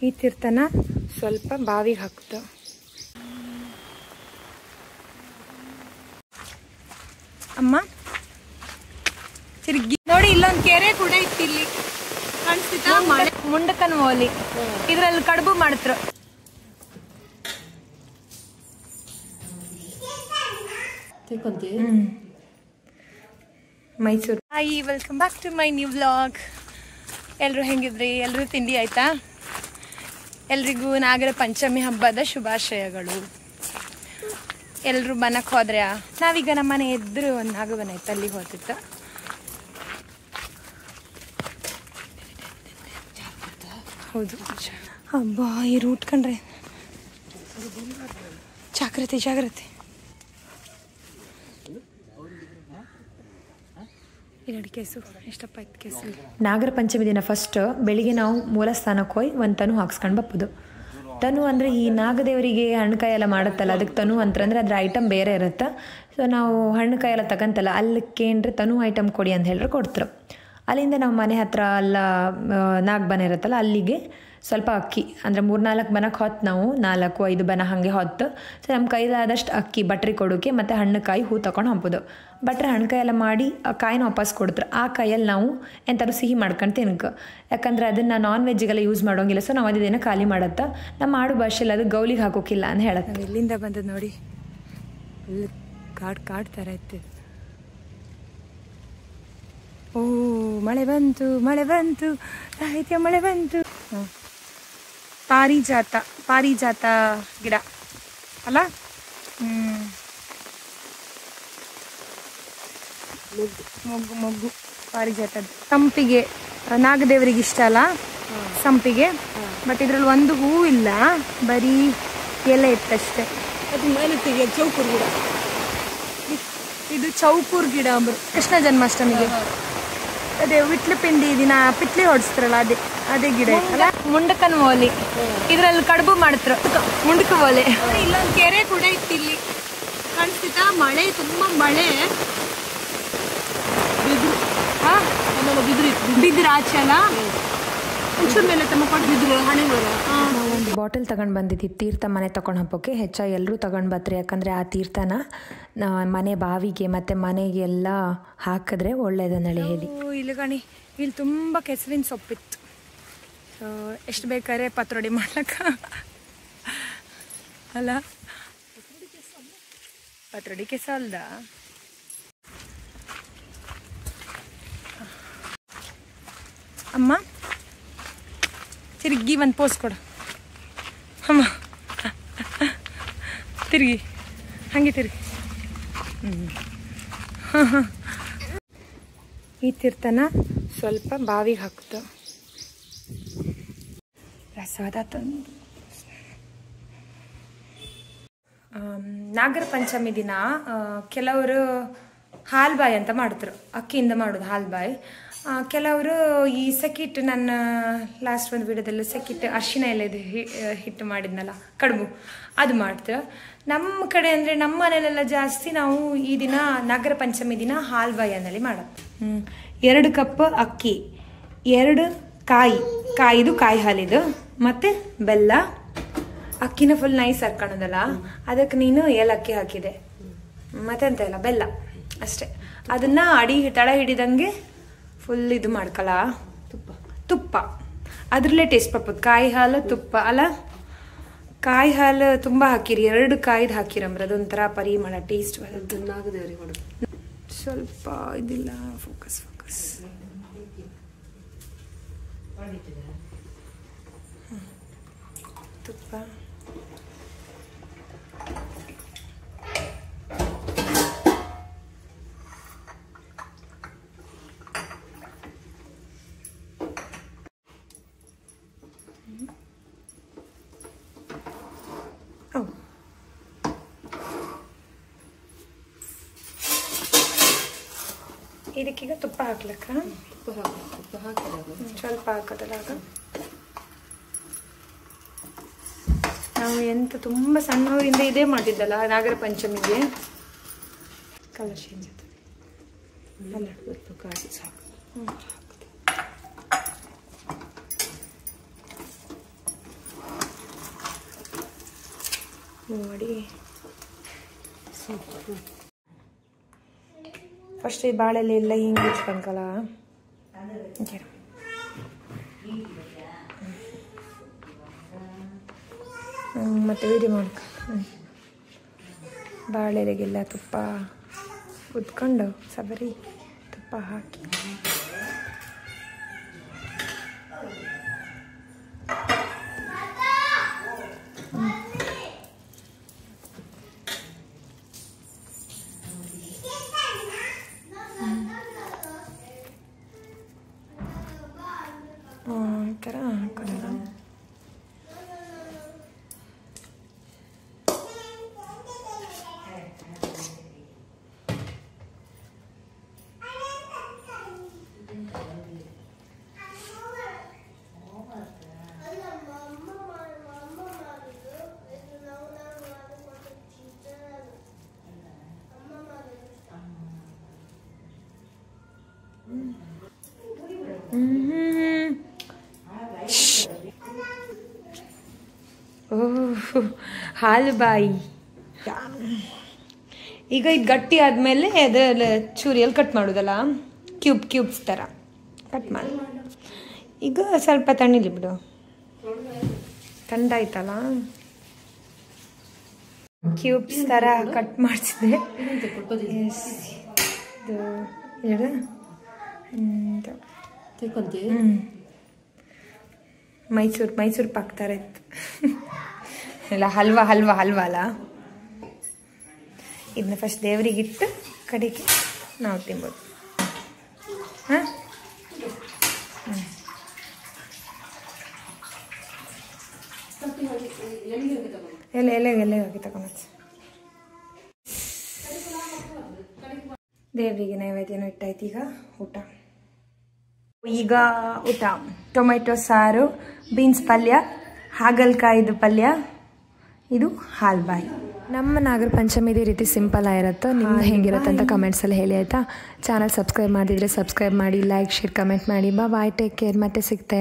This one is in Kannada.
ಈ ತೀರ್ಥನ ಸ್ವಲ್ಪ ಬಾವಿಗೆ ಹಾಕ್ತು. ಅಮ್ಮ ತಿರುಗಿ ನೋಡಿ, ಇಲ್ಲೊಂದು ಕೆರೆ ಕೂಡ ಇತ್ತು. ಇಲ್ಲಿ ಕಾಣಿಸ್ತಿತ್ತ ಮುಂಡಕನ್ ಓಲಿ, ಇದ್ರಲ್ಲಿ ಕಡುಬು ಮಾಡ್ತ್ರು. Mysuru. Hi, welcome back to my new vlog. ಎಲ್ಲರೂ ಹೆಂಗಿದ್ರಿ? ಎಲ್ಲರೂ ತಿಂಡಿ ಆಯ್ತಾ? ಎಲ್ರಿಗೂ ನಾಗರ ಪಂಚಮಿ ಹಬ್ಬದ ಶುಭಾಶಯಗಳು. ಎಲ್ಲರೂ ಬನಕ್ಕೆ ಹೋದ್ರೆ, ನಾವೀಗ ನಮ್ಮನೆ ಎದುರು ಒಂದು ನಾಗವನ ಇತ್ತು, ಅಲ್ಲಿಗೆ ಹೋಗ್ತಿತ್ತು. ಹೌದು, ಹಬ್ಬ ಈ ರೂಟ್ ಕಂಡ್ರೆ ಜಾಗ್ರತೆ ಜಾಗ್ರತೆ. ಕೇಸು ಎಷ್ಟಪ್ಪ ಇತ್ತು ಕೇಸು. ನಾಗರ ಪಂಚಮಿ ದಿನ ಫಸ್ಟ್ ಬೆಳಿಗ್ಗೆ ನಾವು ಮೂಲ ಸ್ಥಾನಕ್ಕೆ ಹೋಗಿ ಒಂದು ತನು ಹಾಕ್ಸ್ಕೊಂಡು ಬಪ್ಪದು. ತನು ಅಂದರೆ ಈ ನಾಗದೇವರಿಗೆ ಹಣ್ಣು ಕಾಯಿ ಎಲ್ಲ ಮಾಡುತ್ತಲ್ಲ, ಅದಕ್ಕೆ ತನು ಅಂತಂದರೆ ಅದ್ರ ಐಟಮ್ ಬೇರೆ ಇರುತ್ತೆ. ಸೊ ನಾವು ಹಣ್ಣು ಕಾಯಿ ಎಲ್ಲ ತಗೊಂತಲ್ಲ, ಅಲ್ಲಕ್ಕೆ ಏನ್ರಿ ತನು ಐಟಮ್ ಕೊಡಿ ಅಂತ ಹೇಳಿದ್ರೆ ಕೊಡ್ತಾರೆ. ಅಲ್ಲಿಂದ ನಾವು ಮನೆ ಹತ್ರ ಎಲ್ಲ ನಾಲ್ಕು ಬನ ಇರುತ್ತಲ್ಲ, ಅಲ್ಲಿಗೆ ಸ್ವಲ್ಪ ಅಕ್ಕಿ ಅಂದರೆ 3-4 ಬನಕ್ಕೆ ಹೊತ್ತು ನಾವು 4-5 ಬನ ಹಾಗೆ ಹೊತ್ತು. ಸೊ ನಮ್ಮ ಕೈಲಾದಷ್ಟು ಅಕ್ಕಿ ಬಟ್ರಿ ಕೊಡೋಕೆ ಮತ್ತು ಹಣ್ಣು ಕಾಯಿ ಹೂ ತೊಗೊಂಡು ಹಂಪೋದು. ಬಟ್ರೆ ಹಣ್ಣು ಕಾಯಿ ಎಲ್ಲ ಮಾಡಿ ಆ ಕಾಯಿನ ವಾಪಸ್ ಕೊಡ್ತಾರೆ. ಆ ಕಾಯಲ್ಲಿ ನಾವು ಎಂಥಾದ್ರು ಸಿಹಿ ಮಾಡ್ಕೊಂಡು ತಿನ್ಕ, ಯಾಕಂದರೆ ಅದನ್ನು ನಾನ್ ವೆಜ್ಜಿಗೆಲ್ಲ ಯೂಸ್ ಮಾಡೋಂಗಿಲ್ಲ. ಸೊ ನಾವು ಅದೇನೋ ಖಾಲಿ ಮಾಡತ್ತಾ, ನಮ್ಮ ಆಡು ಭಾಷೆಯಲ್ಲಿ ಅದು ಗೌಲಿಗೆ ಹಾಕೋಕ್ಕಿಲ್ಲ ಅಂತ ಹೇಳತ್ತೆ. ನಾವು ಎಲ್ಲಿಂದ ಬಂದದ್ದು ನೋಡಿ, ಅಲ್ಲಿ ಕಾಡು ಥರ ಇತ್ತು. ಓ ಮಳೆ ಬಂತು, ಮಳೆ ಬಂತು, ಸಾಹಿತ್ಯ ಮಳೆ ಬಂತು. ಪಾರಿಜಾತ ಗಿಡ ಅಲ್ಲ. ಮೊಗ್ಗು ಪಾರಿಜಾತದ. ಸಂಪಿಗೆ ನಾಗದೇವರಿಗೆ ಇಷ್ಟ ಅಲ್ಲ ಸಂಪಿಗೆ, ಬಟ್ ಇದ್ರಲ್ಲಿ ಒಂದು ಹೂ ಇಲ್ಲ, ಬರೀ ಎಲೆ ಇತ್ತಷ್ಟೇ. ಚೌಕೂರ್ ಗಿಡ, ಇದು ಚೌಕೂರ್ ಗಿಡ ಕೃಷ್ಣ ಜನ್ಮಾಷ್ಟಮಿಗೆ ಅದೇ ವಿಟ್ಲು ಪಿಂಡಿ ದಿನ ಪಿಟ್ಲಿ ಹೊಡಿಸ್ತಾರಲ್ಲ, ಅದೇ ಗಿಡ ಇತ್ತಲ್ಲ. ಮುಂಡಕನ್ ಓಲಿ, ಇದ್ರಲ್ಲಿ ಕಡುಬು ಮಾಡ್ತ್ರು. ಮುಂಡಕ ಓಲೆ. ಇಲ್ಲೊಂದು ಕೆರೆ ಕೂಡ ಇತ್ತು. ಇಲ್ಲಿ ಕಾಣಿಸ್ತಿತ್ತ ಮಳೆ, ತುಂಬಾ ಮಳೆ. ಬಿದ್ರು ಆಚೆ ಅಲ್ಲ, ಒಂಚೂರು ಮೇಲೆ ತಮ್ಮ ಕೊಟ್ಟಿದ್ರು ಹಣೆ ಬರ. ಒಂದು ಬಾಟಲ್ ತಗೊಂಡು ಬಂದಿದ್ದಿ ತೀರ್ಥ ಮನೆ ತಗೊಂಡು ಹಬ್ಬಕ್ಕೆ. ಹೆಚ್ಚಾಗಿ ಎಲ್ಲರೂ ತಗೊಂಡು ಬತ್ರಿ, ಯಾಕಂದರೆ ಆ ತೀರ್ಥನ ಮನೆ ಬಾವಿಗೆ ಮತ್ತು ಮನೆಗೆಲ್ಲ ಹಾಕಿದ್ರೆ ಒಳ್ಳೇದನ್ನಳಿ ಹೇಳಿ. ಇಲ್ಲಿ ಗಣಿ, ಇಲ್ಲಿ ತುಂಬ ಕೆಸರಿನ ಸೊಪ್ಪಿತ್ತು. ಎಷ್ಟು ಬೇಕಾದ್ರೆ ಪತ್ರೊಡಿ ಮಾಡ್ಲಕ್ಕ ಅಲ್ಲ. ಪತ್ರೊಡಿ ಕೆಸ ಅಲ್ದ. ಅಮ್ಮ ತಿರುಗಿ ಒಂದು ಪೋಸ್ ಕೊಡು ಅಮ್ಮ, ತಿರುಗಿ ಹಾಗೆ ತಿರುಗಿ. ಈ ತೀರ್ಥನ ಸ್ವಲ್ಪ ಬಾವಿಗೆ ಹಾಕ್ತು. ಪ್ರಸಾದ ತಂದು. ನಾಗರ ಪಂಚಮಿ ದಿನ ಕೆಲವರು ಹಾಲ್ಬಾಯಿ ಅಂತ ಮಾಡ್ತಾರೆ, ಅಕ್ಕಿಯಿಂದ ಮಾಡೋದು ಹಾಲ್ಬಾಯಿ. ಕೆಲವರು ಈ ಸೆಕಿಟ್, ನನ್ನ ಲಾಸ್ಟ್ ಒಂದು ವಿಡಿಯೋದಲ್ಲಿ ಸೆಕಿಟ್ ಅರಿಶಿನ ಎಲೆದು ಹಿಟ್ಟು ಮಾಡಿದ್ನಲ್ಲ ಕಡುಬು, ಅದು ಮಾಡ್ತಾರೆ. ನಮ್ಮ ಕಡೆ ಅಂದರೆ ನಮ್ಮ ಮನೆಯಲ್ಲೆಲ್ಲ ಜಾಸ್ತಿ ನಾವು ಈ ದಿನ ನಾಗರ ಪಂಚಮಿ ದಿನ ಹಾಲ್ಬಾಯಿ ಅನ್ನಲ್ಲಿ ಮಾಡೋದು. 2 ಕಪ್ ಅಕ್ಕಿ, 2 ಕಾಯಿದು ಕಾಯಿ ಹಾಲಿದು, ಮತ್ತು ಬೆಲ್ಲ. ಅಕ್ಕಿನ ಫುಲ್ ನೈಸ್ ಹರ್ಕೊಳೋದಲ್ಲ, ಅದಕ್ಕೆ ನೀನು ಏಲಕ್ಕಿ ಹಾಕಿದೆ, ಮತ್ತೆಂತ ಇಲ್ಲ, ಬೆಲ್ಲ ಅಷ್ಟೇ. ಅದನ್ನ ತಳ ಹಿಡಿದಂಗೆ ಫುಲ್ ಇದು ಮಾಡ್ಕಲ್ಲ. ತುಪ್ಪ ಅದ್ರಲ್ಲೇ ಟೇಸ್ಟ್ ಬರ್ತದೆ. ಕಾಯಿ ಹಾಲು ತುಪ್ಪ ಅಲ್ಲ, ಕಾಯಿ ಹಾಲು ತುಂಬ ಹಾಕಿರಿ, 2 ಕಾಯ್ದು ಹಾಕಿರಂಬ್ರ, ಅದೊಂಥರ ಪರಿಮಳ ಟೇಸ್ಟ್ ಬರೋದು. ನಾಗದೇವರಿಗೆ ಕೊಡು ಸ್ವಲ್ಪ ಇದಿಲ್ಲ. ಫೋಕಸ್ ತುಪ್ಪ. ಇದಕ್ಕೀಗ ತುಪ್ಪ ಹಾಕ್ಲಕ್ಕ, ಸ್ವಲ್ಪ ಹಾಕೋದಲ್ಲ. ಆಗ ನಾವು ಎಂತ ತುಂಬ ಸಣ್ಣವರಿಂದ ಇದೇ ಮಾಡಿದ್ದಲ್ಲ ನಾಗರ ಪಂಚಮಿಗೆ. ಕಲರ್ ಚೇಂಜ್ ಆಗ್ತದೆ. ಸಾಕು. ನೋಡಿ ಫಸ್ಟ್ ಈ ಬಾಳೆಲೆ ಎಲ್ಲ ಹಿಂಗೆ ಇಚ್ಕೊಂಡ್ಕಲ್ಲ ಮತ್ತೆ ವಿಡಿಯೋ ಮಾಡ್ಕ ಬಾಳೆಲೆಗೆಲ್ಲ ತುಪ್ಪ ಉದ್ಕೊಂಡು ಸಬರಿ ತುಪ್ಪ ಹಾಕಿ ಈ ಥರ ಹಾಕೋಣ. ಹಾಲು ಬಾಯಿ ಈಗ ಇದು ಗಟ್ಟಿ ಆದಮೇಲೆ ಅದರಲ್ಲಿ ಚೂರಿಯಲ್ಲಿ ಕಟ್ ಮಾಡೋದಲ್ಲ, ಕ್ಯೂಬ್ಸ್ ಥರ ಕಟ್ ಮಾಡಿ. ಈಗ ಸ್ವಲ್ಪ ತಣ್ಣಿಲಿ ಬಿಡು, ಥಂಡಾಯ್ತಲ್ಲ. ಕ್ಯೂಬ್ಸ್ ಥರ ಕಟ್ ಮಾಡಿಸಿದೆ. ಮೈಸೂರು ಪಾಕ್ ಥರ ಇತ್ತು. ಇಲ್ಲ ಹಲ್ವಾ ಅಲ್ಲ. ಇದನ್ನ ಫಸ್ಟ್ ದೇವರಿಗಿಟ್ಟು ಕಡೆಗೆ ನಾವು ತಿನ್ಬೋದು. ಹಾಂ ಎಲೆಗೆ ಹಾಕಿ ತಗೊಂಡು ದೇವರಿಗೆ ನೈವೇದ್ಯನೂ ಇಟ್ಟಾಯ್ತು. ಈಗ ಊಟ ಟೊಮೆಟೊ ಸಾರು, ಬೀನ್ಸ್ ಪಲ್ಯ, ಹಾಗಲಕಾಯಿದು ಪಲ್ಯ, ಇದು ಹಾಲ್ಬಾಯಿ. ನಮ್ಮ ನಾಗರ ಪಂಚಮಿ ಇದೇ ರೀತಿ ಸಿಂಪಲ್ ಆಗಿರುತ್ತೋ, ನಿಮ್ದು ಹೆಂಗಿರುತ್ತೆ ಅಂತ ಕಮೆಂಟ್ಸಲ್ಲಿ ಹೇಳಿ ಆಯಿತಾ. ಚಾನಲ್ ಸಬ್ಸ್ಕ್ರೈಬ್ ಮಾಡಿದರೆ ಸಬ್ಸ್ಕ್ರೈಬ್ ಮಾಡಿ, ಲೈಕ್ ಶೇರ್ ಕಮೆಂಟ್ ಮಾಡಿ. ಬಾಯ್, ಟೇಕ್ ಕೇರ್, ಮತ್ತೆ ಸಿಗ್ತೆ.